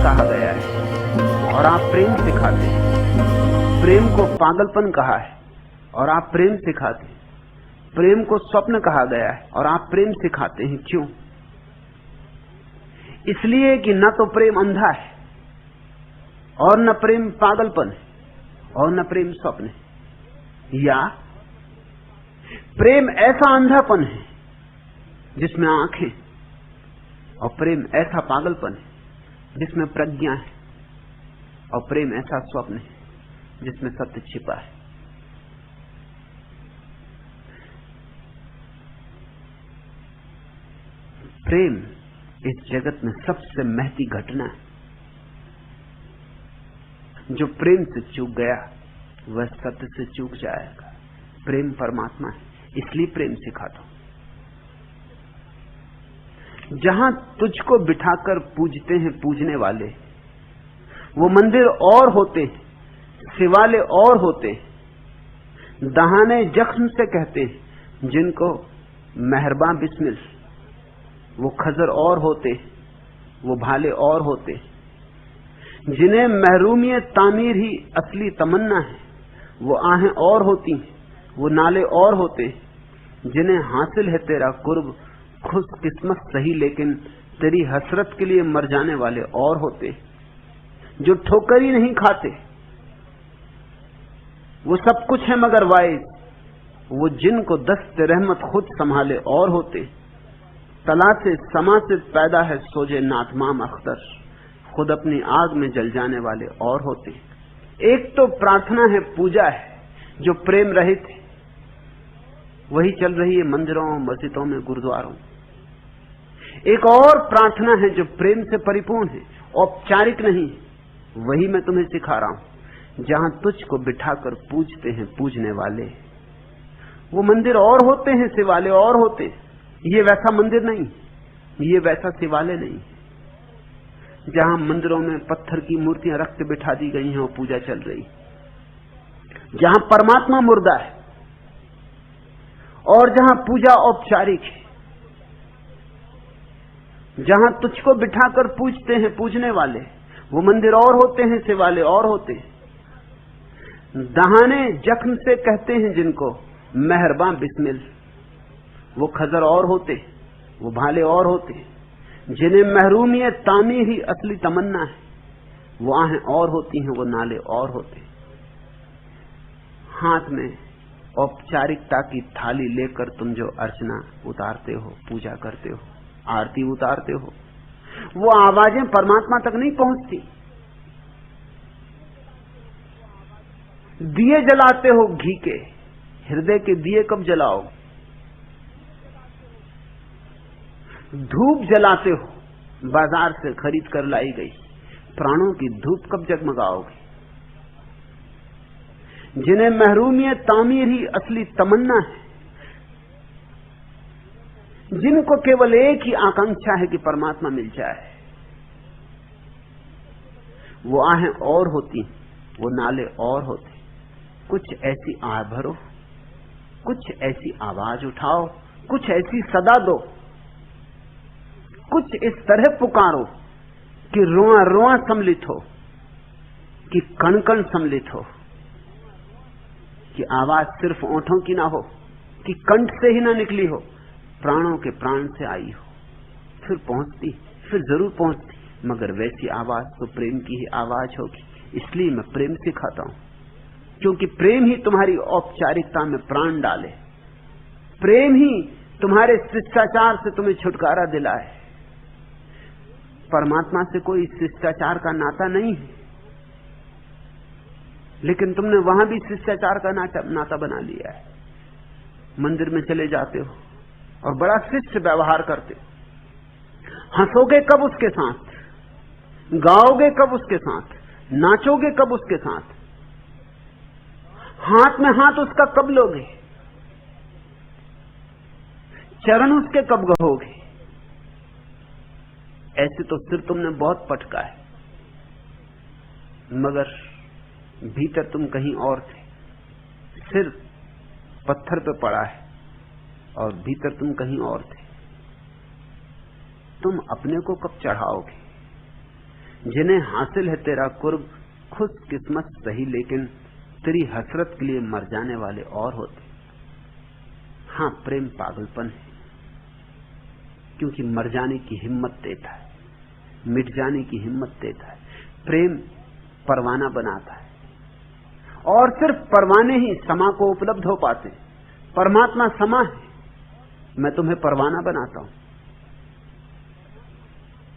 कहा गया है और आप प्रेम सिखाते हैं। प्रेम को पागलपन कहा है और आप प्रेम सिखाते हैं। प्रेम को स्वप्न कहा गया है और आप प्रेम सिखाते हैं। क्यों? इसलिए कि न तो प्रेम अंधा है और न प्रेम पागलपन है और न प्रेम स्वप्न है, या प्रेम ऐसा अंधापन है जिसमें आंखें, और प्रेम ऐसा पागलपन है जिसमें प्रज्ञा है, और प्रेम ऐसा स्वप्न है जिसमें सत्य छिपा है। प्रेम इस जगत में सबसे महती घटना है। जो प्रेम से चूक गया वह सत्य से चूक जाएगा। प्रेम परमात्मा है, इसलिए प्रेम सिखाता हूं। जहां तुझको बिठाकर पूजते हैं पूजने वाले, वो मंदिर और होते, शिवालय और होते, दहाने जख्म से कहते जिनको मेहरबान बिस्मिल, वो खजर और होते, वो भाले और होते। जिन्हें महरूमियत तामीर ही असली तमन्ना है, वो आहें और होती, वो नाले और होते। जिन्हें हासिल है तेरा कुर्ब, खुश किस्मत सही लेकिन तेरी हसरत के लिए मर जाने वाले और होते। जो ठोकर ही नहीं खाते, वो सब कुछ है मगर वाइज, वो जिनको दस्ते रहमत खुद संभाले और होते। तला से समा से पैदा है सोजे नातमाम अख्तर, खुद अपनी आग में जल जाने वाले और होते। एक तो प्रार्थना है, पूजा है, जो प्रेम रहित है, वही चल रही है मंदिरों, मस्जिदों में, गुरुद्वारों। एक और प्रार्थना है जो प्रेम से परिपूर्ण है, औपचारिक नहीं, वही मैं तुम्हें सिखा रहा हूं। जहां तुझको बिठाकर पूजते हैं पूजने वाले, वो मंदिर और होते हैं, शिवालय और होते। ये वैसा मंदिर नहीं, ये वैसा शिवालय नहीं जहां मंदिरों में पत्थर की मूर्तियां रख के बिठा दी गई हैं और पूजा चल रही। जहां परमात्मा मुर्दा है और जहां पूजा औपचारिक है। जहां तुझको बिठाकर पूजते हैं पूजने वाले, वो मंदिर और होते हैं, शिवालय और होते। दहाने जख्म से कहते हैं जिनको मेहरबान बिस्मिल, वो खजर और होते, वो भाले और होते। जिन्हें महरूमियत तामीर ही असली तमन्ना है, वो आहें और होती हैं, वो नाले और होते। हाथ में औपचारिकता की थाली लेकर तुम जो अर्चना उतारते हो, पूजा करते हो, आरती उतारते हो, वो आवाजें परमात्मा तक नहीं पहुंचती। दिए जलाते हो घी के, हृदय के दिए कब जलाओगे? धूप जलाते हो, बाजार से खरीद कर लाई गई, प्राणों की धूप कब जगमगाओगे? जिन्हें महरूमियत तामीर ही असली तमन्ना है, जिनको केवल एक ही आकांक्षा है कि परमात्मा मिल जाए, वो आहें और होती, वो नाले और होते। कुछ ऐसी आह भरो, कुछ ऐसी आवाज उठाओ, कुछ ऐसी सदा दो, कुछ इस तरह पुकारो कि रोआ रोआ सम्मिलित हो, कि कण कण सम्मिलित हो, कि आवाज सिर्फ ओंठों की ना हो, कि कंठ से ही ना निकली हो, प्राणों के प्राण से आई हो। फिर पहुंचती, फिर जरूर पहुंचती, मगर वैसी आवाज तो प्रेम की ही आवाज होगी। इसलिए मैं प्रेम सिखाता हूं, क्योंकि प्रेम ही तुम्हारी औपचारिकता में प्राण डाले, प्रेम ही तुम्हारे शिष्टाचार से तुम्हें छुटकारा दिलाए। परमात्मा से कोई शिष्टाचार का नाता नहीं है, लेकिन तुमने वहां भी शिष्टाचार का नाता बना लिया है। मंदिर में चले जाते हो और बड़ा शिष्ट व्यवहार करते हो। हंसोगे कब उसके साथ, गाओगे कब उसके साथ, नाचोगे कब उसके साथ, हाथ में हाथ उसका कब लोगे, चरण उसके कब गहोगे। ऐसे तो सिर तुमने बहुत पटका है, मगर भीतर तुम कहीं और थे। सिर पत्थर पे पड़ा है और भीतर तुम कहीं और थे। तुम अपने को कब चढ़ाओगे? जिन्हें हासिल है तेरा कुर्ब खुशकिस्मत सही, लेकिन तेरी हसरत के लिए मर जाने वाले और होते। हाँ, प्रेम पागलपन है, क्योंकि मर जाने की हिम्मत देता है, मिट जाने की हिम्मत देता है। प्रेम परवाना बनाता है, और सिर्फ परवाने ही समा को उपलब्ध हो पाते। परमात्मा समा है, मैं तुम्हें परवाना बनाता हूं,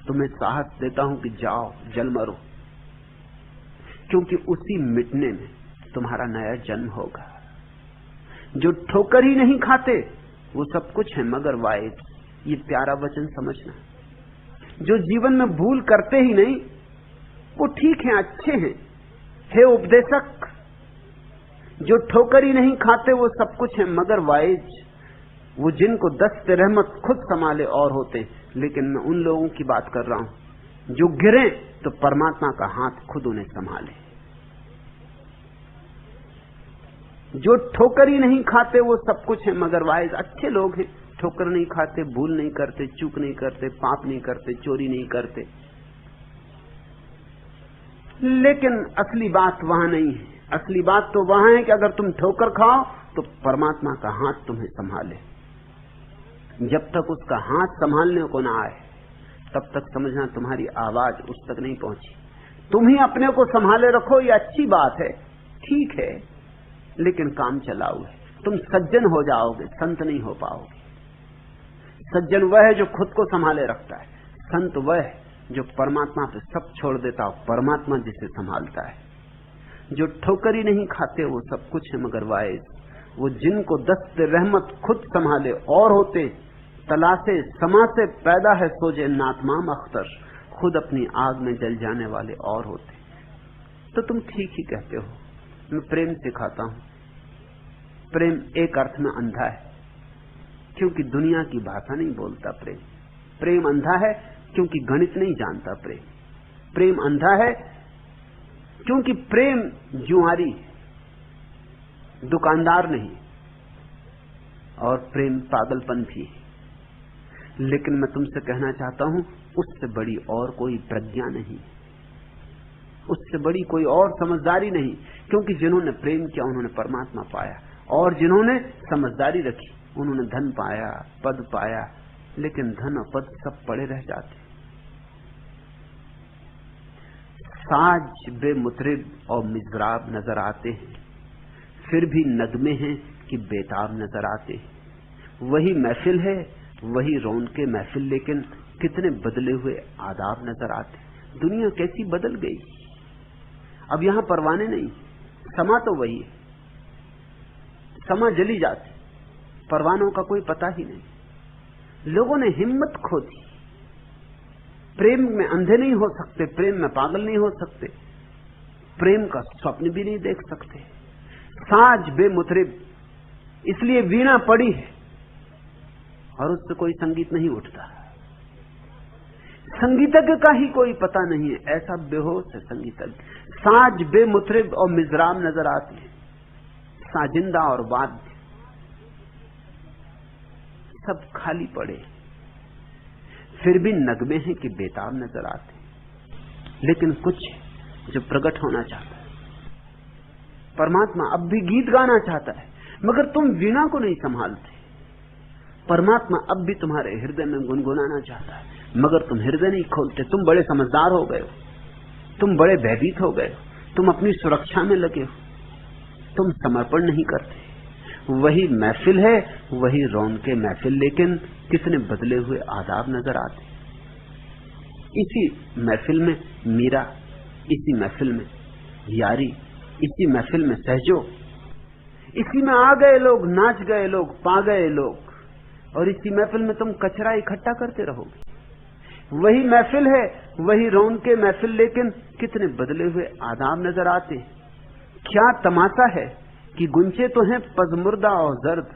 तुम्हें साहस देता हूं कि जाओ जल मरो, क्योंकि उसी मिटने में तुम्हारा नया जन्म होगा। जो ठोकर ही नहीं खाते वो सब कुछ है मगर वाइज। ये प्यारा वचन समझना। जो जीवन में भूल करते ही नहीं वो ठीक है, अच्छे हैं, हे उपदेशक। जो ठोकर ही नहीं खाते वो सब कुछ है मगर वाइज। वो जिनको दस्ते रहमत खुद संभाले और होते। लेकिन मैं उन लोगों की बात कर रहा हूं जो गिरे तो परमात्मा का हाथ खुद उन्हें संभाले। जो ठोकर ही नहीं खाते वो सब कुछ है मगर वाइज। अच्छे लोग हैं, ठोकर नहीं खाते, भूल नहीं करते, चूक नहीं करते, पाप नहीं करते, चोरी नहीं करते। लेकिन असली बात वहां नहीं है। असली बात तो वहां है कि अगर तुम ठोकर खाओ तो परमात्मा का हाथ तुम्हें संभाले। जब तक उसका हाथ संभालने को ना आए तब तक समझना तुम्हारी आवाज उस तक नहीं पहुंची। तुम ही अपने को संभाले रखो, ये अच्छी बात है, ठीक है, लेकिन काम चलाओ है। तुम सज्जन हो जाओगे, संत नहीं हो पाओगे। सज्जन वह है जो खुद को संभाले रखता है, संत वह है जो परमात्मा पे सब छोड़ देता हो, परमात्मा जिसे संभालता है। जो ठोकरी नहीं खाते वो सब कुछ है मगर वाइज। वो जिनको दस्ते रहमत खुद संभाले और होते। तलाशे समा से पैदा है सोजे नातमाम अख्तर, खुद अपनी आग में जल जाने वाले और होते। तो तुम ठीक ही कहते हो, मैं प्रेम सिखाता हूं। प्रेम एक अर्थ में अंधा है क्योंकि दुनिया की भाषा नहीं बोलता। प्रेम अंधा है क्योंकि गणित नहीं जानता। प्रेम अंधा है क्योंकि प्रेम जुआरी, दुकानदार नहीं, और प्रेम पागलपन भी है। लेकिन मैं तुमसे कहना चाहता हूं उससे बड़ी और कोई प्रज्ञा नहीं, उससे बड़ी कोई और समझदारी नहीं। क्योंकि जिन्होंने प्रेम किया उन्होंने परमात्मा पाया, और जिन्होंने समझदारी रखी उन्होंने धन पाया, पद पाया। लेकिन धन और पद सब पड़े रह जाते। साज बेमुतरिब और मिजराब नजर आते हैं, फिर भी नगमे हैं कि बेताब नजर आते हैं। वही महफिल है, वही रौनके महफिल, लेकिन कितने बदले हुए आदाब नजर आते। दुनिया कैसी बदल गई। अब यहां परवाने नहीं, समा तो वही है, समा जली जाती, परवानों का कोई पता ही नहीं। लोगों ने हिम्मत खो दी। प्रेम में अंधे नहीं हो सकते, प्रेम में पागल नहीं हो सकते, प्रेम का स्वप्न भी नहीं देख सकते। साज बेमुतरिब, इसलिए वीणा पड़ी है और उससे कोई संगीत नहीं उठता। संगीतज्ञ का ही कोई पता नहीं है, ऐसा बेहोश है संगीतज्ञ। साज बेमुतरिब और मिजराब नजर आती है, साजिंदा और वाद्य सब खाली पड़े, फिर भी नगमे हैं कि बेताब नजर आते। लेकिन कुछ जो प्रकट होना चाहता है। परमात्मा अब भी गीत गाना चाहता है, मगर तुम वीणा को नहीं संभालते। परमात्मा अब भी तुम्हारे हृदय में गुनगुनाना चाहता है, मगर तुम हृदय नहीं खोलते। तुम बड़े समझदार हो गए हो, तुम बड़े भयभीत हो गए हो, तुम अपनी सुरक्षा में लगे हो, तुम समर्पण नहीं करते। वही महफिल है, वही रौनके महफिल, लेकिन कितने बदले हुए आदाब नजर आते। इसी महफिल में मीरा, इसी महफिल में यारी, इसी महफिल में सहजो, इसी में आ गए लोग, नाच गए लोग, पा गए लोग, और इसी महफिल में तुम कचरा इकट्ठा करते रहोगे। वही महफिल है, वही रौनके महफिल, लेकिन कितने बदले हुए आदाब नजर आते। क्या तमाशा है कि गुंचे तो हैं पजमुर्दा और जर्द,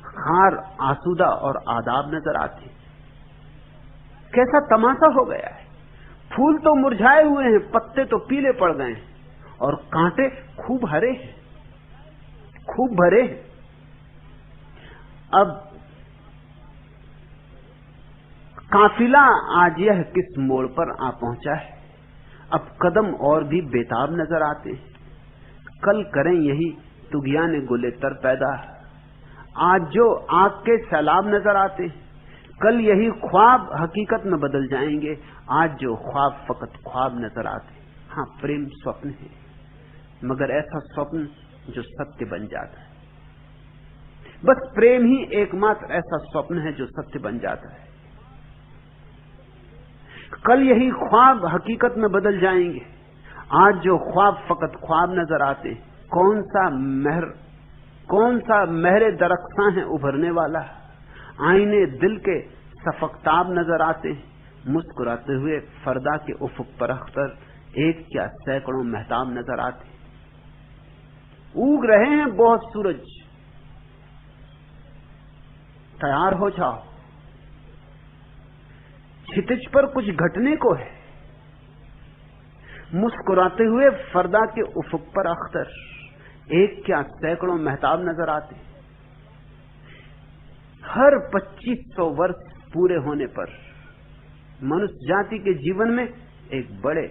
खार आसूदा और आदाब नजर आते। कैसा तमाशा हो गया है। फूल तो मुरझाए हुए हैं, पत्ते तो पीले पड़ गए हैं, और कांटे खूब हरे हैं, खूब भरे हैं। अब काफिला आज यह किस मोड़ पर आ पहुंचा है, अब कदम और भी बेताब नजर आते हैं। कल करें यही तुगियाने गुले तर पैदा, आज जो आग के सैलाब नजर आते हैं, कल यही ख्वाब हकीकत में बदल जाएंगे। आज जो ख्वाब फकत ख्वाब नजर आते। हाँ, प्रेम स्वप्न है, मगर ऐसा स्वप्न जो सत्य बन जाता है। बस प्रेम ही एकमात्र ऐसा स्वप्न है जो सत्य बन जाता है। कल यही ख्वाब हकीकत में बदल जाएंगे। आज जो ख्वाब फकत ख्वाब नजर आते। कौन सा महरे दरख्तां है उभरने वाला, आईने दिल के सफकताब नजर आते। मुस्कुराते हुए फरदा के उफुक पर अख्तर, एक क्या सैकड़ों महताब नजर आते। उग रहे हैं बहुत सूरज, तैयार हो जाओ, क्षितिज पर कुछ घटने को है। मुस्कुराते हुए फरदा के उफुक पर अख्तर, एक क्या सैकड़ों महताब नजर आते। हर 2500 वर्ष पूरे होने पर मनुष्य जाति के जीवन में एक बड़े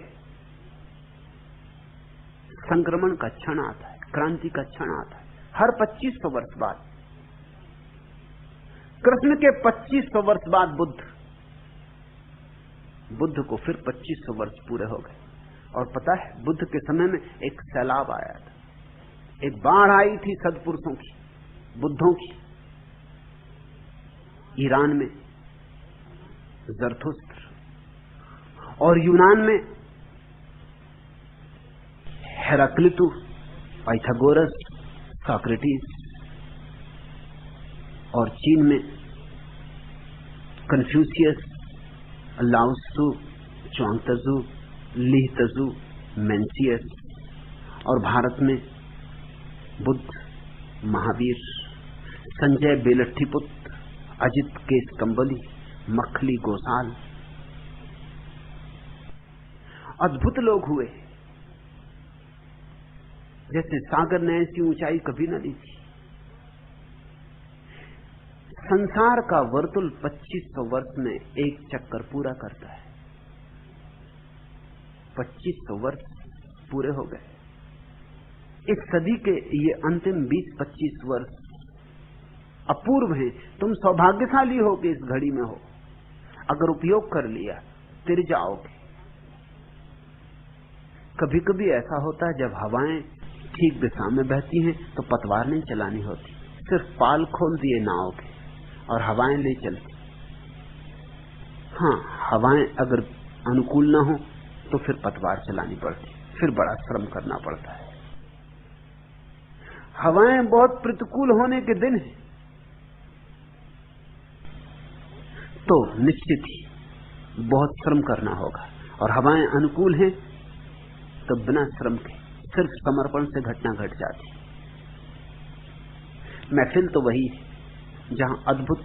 संक्रमण का क्षण आता है, क्रांति का क्षण आता है। हर 2500 वर्ष बाद, कृष्ण के 2500 वर्ष बाद बुद्ध को फिर 2500 वर्ष पूरे हो गए। और पता है, बुद्ध के समय में एक सैलाब आया था, एक बाढ़ आई थी सदपुरुषों की, बुद्धों की। ईरान में ज़रथुस्त्र और यूनान में हेराक्लितु, पाइथागोरस, सोक्रेटिस, और चीन में कन्फ्यूशियस, लाओत्सु, च्वांगतजू, लीह-तजू, मेंसियस, और भारत में बुद्ध, महावीर, संजय बेलट्ठीपुत्र, अजित केसकंबली, मखली गोसाल। अद्भुत लोग हुए, जैसे सागर ने ऐसी ऊंचाई कभी न ली थी। संसार का वर्तुल 2500 वर्ष में एक चक्कर पूरा करता है। 2500 वर्ष पूरे हो गए। इस सदी के ये अंतिम 20-25 वर्ष अपूर्व हैं। तुम सौभाग्यशाली हो कि इस घड़ी में हो। अगर उपयोग कर लिया तिर जाओगे। कभी कभी ऐसा होता है, जब हवाएं ठीक दिशा में बहती हैं तो पतवार नहीं चलानी होती, सिर्फ पाल खोल दिए नाव के और हवाएं ले चलती। हाँ, हवाएं अगर अनुकूल ना हो तो फिर पतवार चलानी पड़ती, फिर बड़ा श्रम करना पड़ता है। हवाएं बहुत प्रतिकूल होने के दिन हैं तो निश्चित ही बहुत श्रम करना होगा, और हवाएं अनुकूल हैं तो बिना श्रम के सिर्फ समर्पण से घटना घट जाती। महफिल तो वही है जहां अद्भुत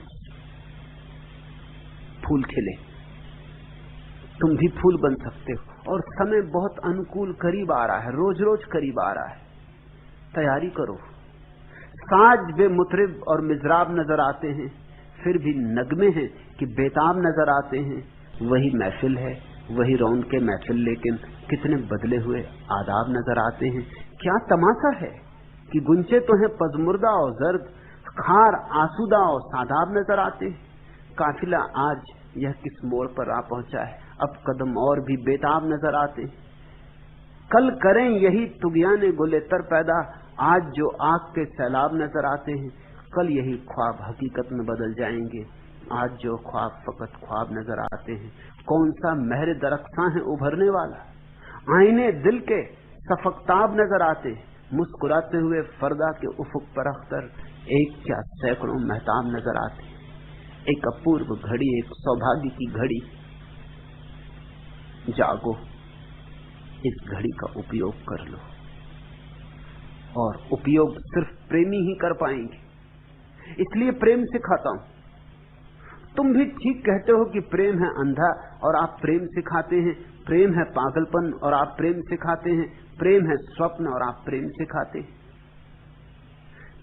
फूल खिले। तुम भी फूल बन सकते हो, और समय बहुत अनुकूल करीब आ रहा है, रोज रोज करीब आ रहा है। तैयारी करो। साज बे मुतरिब और मिजराब नजर आते हैं, फिर भी नगमे हैं कि बेताब नजर आते हैं। वही महफिल है, वही रौनके महफिल, लेकिन कितने बदले हुए आदाब नजर आते हैं। क्या तमाशा है कि गुंचे तो हैं पजमुर्दा और जर्द, खार आसूदा और सादाब नजर आते हैं। काफिला आज यह किस मोड़ पर आ पहुंचा है, अब कदम और भी बेताब नजर आते हैं। कल करें यही तुगियाने गुले तर पैदा, आज जो आग के सैलाब नजर आते हैं, कल यही ख्वाब हकीकत में बदल जाएंगे। आज जो ख्वाब फकत ख्वाब नजर आते हैं। कौन सा महरे दरख्तां है उभरने वाला, आईने दिल के सफकताब नजर आते। मुस्कुराते हुए फरदा के उफुक पर अख्तर, एक क्या सैकड़ों महताब नजर आते। एक अपूर्व घड़ी, एक सौभाग्य की घड़ी। जागो, इस घड़ी का उपयोग कर लो, और उपयोग सिर्फ प्रेमी ही कर पाएंगे। इसलिए प्रेम सिखाता हूं। तुम भी ठीक कहते हो कि प्रेम है अंधा और आप प्रेम सिखाते हैं, प्रेम है पागलपन और आप प्रेम सिखाते हैं, प्रेम है स्वप्न और आप प्रेम सिखाते हैं।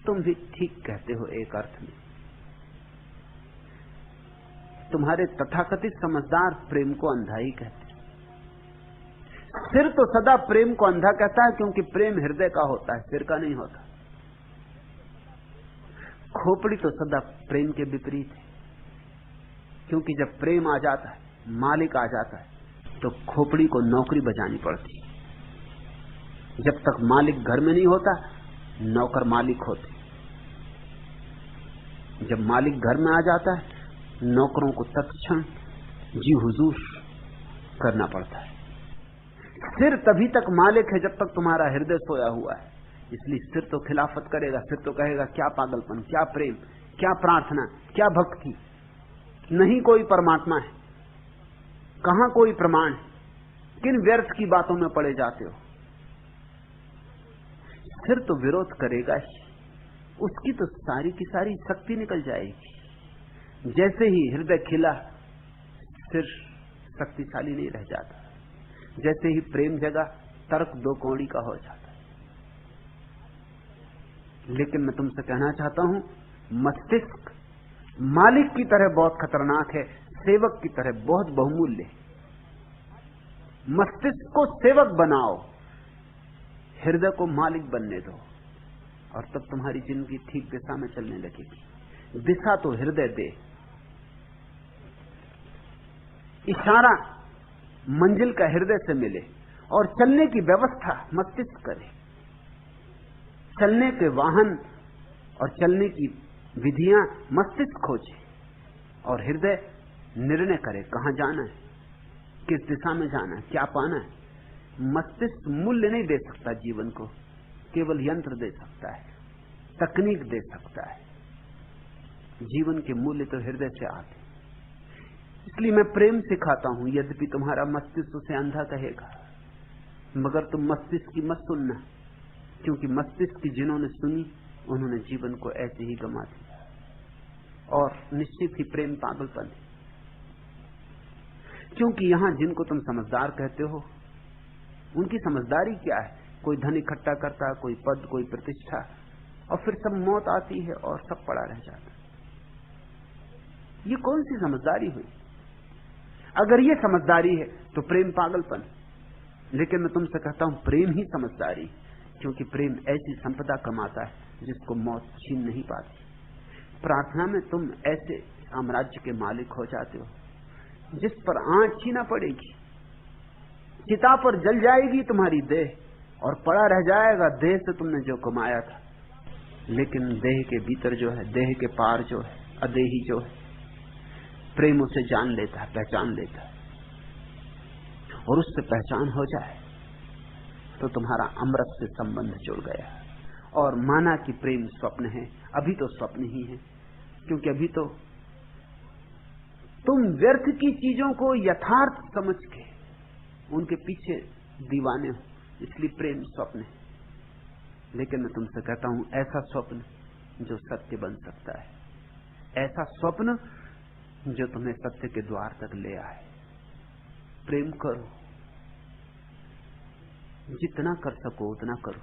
तुम भी ठीक कहते हो एक अर्थ में। तुम्हारे तथाकथित समझदार प्रेम को अंधा ही कहते। सिर तो सदा प्रेम को अंधा कहता है, क्योंकि प्रेम हृदय का होता है, सिर का नहीं होता। खोपड़ी तो सदा प्रेम के विपरीत है, क्योंकि जब प्रेम आ जाता है, मालिक आ जाता है, तो खोपड़ी को नौकरी बजानी पड़ती। जब तक मालिक घर में नहीं होता, नौकर मालिक होते। जब मालिक घर में आ जाता है, नौकरों को तत्क्षण जी हुजूर करना पड़ता है। सिर तभी तक मालिक है जब तक तुम्हारा हृदय सोया हुआ है। इसलिए सिर तो खिलाफत करेगा, सिर तो कहेगा क्या पागलपन, क्या प्रेम, क्या प्रार्थना, क्या भक्ति, नहीं कोई परमात्मा है, कहां कोई प्रमाण है, किन व्यर्थ की बातों में पड़े जाते हो। सिर तो विरोध करेगा ही, उसकी तो सारी की सारी शक्ति निकल जाएगी। जैसे ही हृदय खिला, सिर शक्तिशाली नहीं रह जाता। जैसे ही प्रेम जगा, तर्क दो कौड़ी का हो जाता है। लेकिन मैं तुमसे कहना चाहता हूं, मस्तिष्क मालिक की तरह बहुत खतरनाक है, सेवक की तरह बहुत बहुमूल्य है। मस्तिष्क को सेवक बनाओ, हृदय को मालिक बनने दो, और तब तुम्हारी जिंदगी ठीक दिशा में चलने लगेगी। दिशा तो हृदय दे, इशारा मंजिल का हृदय से मिले, और चलने की व्यवस्था मस्तिष्क करे। चलने के वाहन और चलने की विधियां मस्तिष्क खोजे, और हृदय निर्णय करे कहां जाना है, किस दिशा में जाना है, क्या पाना है। मस्तिष्क मूल्य नहीं दे सकता जीवन को, केवल यंत्र दे सकता है, तकनीक दे सकता है। जीवन के मूल्य तो हृदय से आते। इसलिए मैं प्रेम सिखाता हूं, यद्यपि तुम्हारा मस्तिष्क उसे अंधा कहेगा, मगर तुम मस्तिष्क की मत सुनना, क्योंकि मस्तिष्क की जिन्होंने सुनी उन्होंने जीवन को ऐसे ही गंवा दिया। और निश्चित ही प्रेम पागलपन है, क्योंकि यहां जिनको तुम समझदार कहते हो, उनकी समझदारी क्या है? कोई धन इकट्ठा करता, कोई पद, कोई प्रतिष्ठा, और फिर सब मौत आती है और सब पड़ा रह जाता। ये कौन सी समझदारी हुई? अगर ये समझदारी है तो प्रेम पागलपन। लेकिन मैं तुमसे कहता हूं, प्रेम ही समझदारी, क्योंकि प्रेम ऐसी संपदा कमाता है जिसको मौत छीन नहीं पाती। प्रार्थना में तुम ऐसे साम्राज्य के मालिक हो जाते हो जिस पर आंच ही ना पड़ेगी। चिता पर जल जाएगी तुम्हारी देह, और पड़ा रह जाएगा देह से तुमने जो कमाया था। लेकिन देह के भीतर जो है, देह के पार जो है, अदेही जो है, प्रेम उसे जान लेता है, पहचान लेता है। और उससे पहचान हो जाए तो तुम्हारा अमृत से संबंध जुड़ गया। और माना कि प्रेम स्वप्न है, अभी तो स्वप्न ही है, क्योंकि अभी तो तुम व्यर्थ की चीजों को यथार्थ समझ के उनके पीछे दीवाने हो, इसलिए प्रेम स्वप्न है। लेकिन मैं तुमसे कहता हूं, ऐसा स्वप्न जो सत्य बन सकता है, ऐसा स्वप्न जो तुम्हें सत्य के द्वार तक ले आए। प्रेम करो, जितना कर सको उतना करो,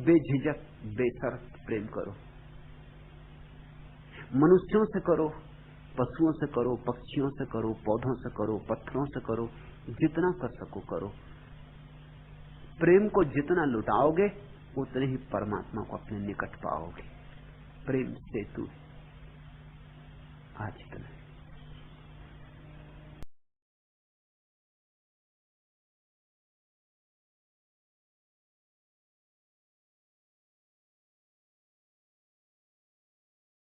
बेझिझक बेशर्त प्रेम करो। मनुष्यों से करो, पशुओं से करो, पक्षियों से करो, पौधों से करो, पत्थरों से करो, जितना कर सको करो। प्रेम को जितना लुटाओगे उतने ही परमात्मा को अपने निकट पाओगे। प्रेम सेतु। आज इतना।